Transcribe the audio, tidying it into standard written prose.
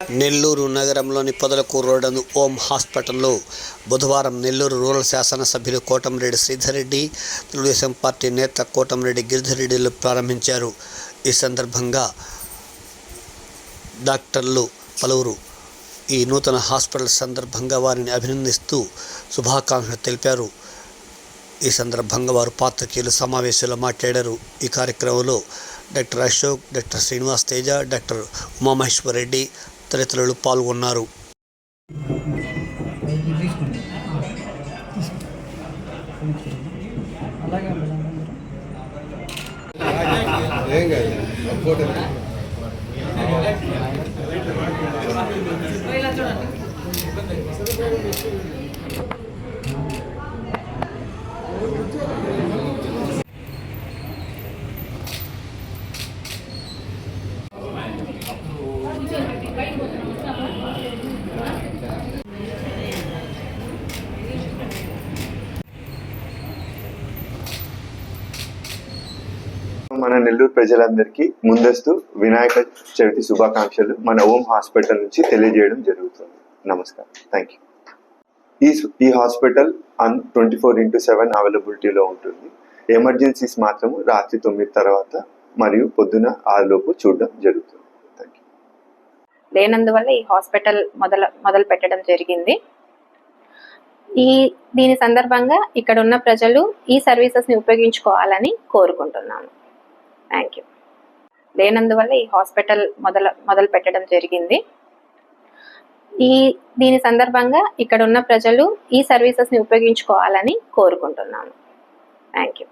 నెల్లూరు నగరంలోని పొదలకూరు రోడ్డు ఓం హాస్పిటల్లో బుధవారం నెల్లూరు రూరల్ శాసనసభ్యులు కోటంరెడ్డి శ్రీధర్ రెడ్డి, తెలుగుదేశం పార్టీ నేత కోటంరెడ్డి గిరిధర్ రెడ్డిలు ప్రారంభించారు. ఈ సందర్భంగా డాక్టర్లు పలువురు ఈ నూతన హాస్పిటల్ సందర్భంగా వారిని అభినందిస్తూ శుభాకాంక్షలు తెలిపారు. ఈ సందర్భంగా వారు పాత్రికేయుల సమావేశంలో మాట్లాడారు. ఈ కార్యక్రమంలో doctor Ashok, doctor Srinivas Teja, doctor Umamaheshwar Reddy తదితరులు పాల్గొన్నారు. మన నెల్లూరు ప్రజలందరికీ ముందస్తు వినాయక చవితి శుభాకాంక్షలు మన ఓం హాస్పిటల్ నుంచి తెలియజేయడం జరుగుతుంది. నమస్కారం, థ్యాంక్ యూ. ఈ హాస్పిటల్ 24/7 అవైలబిలిటీలో ఉంటుంది. ఎమర్జెన్సీస్ మాత్రము రాత్రి 9 తర్వాత మరియు పొద్దున 6 లోపు చూడడం జరుగుతుంది. Thank you. లేనందువల్ల ఈ హాస్పిటల్ మొదలు పెట్టడం జరిగింది. దీని సందర్భంగా ఇక్కడ ఉన్న ప్రజలు ఈ సర్వీసెస్ని ఉపయోగించుకోవాలని కోరుకుంటున్నాను. Thank you. లేనందువల్ల ఈ హాస్పిటల్ మొదలు పెట్టడం జరిగింది. దీని సందర్భంగా ఇక్కడ ఉన్న ప్రజలు ఈ సర్వీసెస్ని ఉపయోగించుకోవాలని కోరుకుంటున్నాను. Thank you.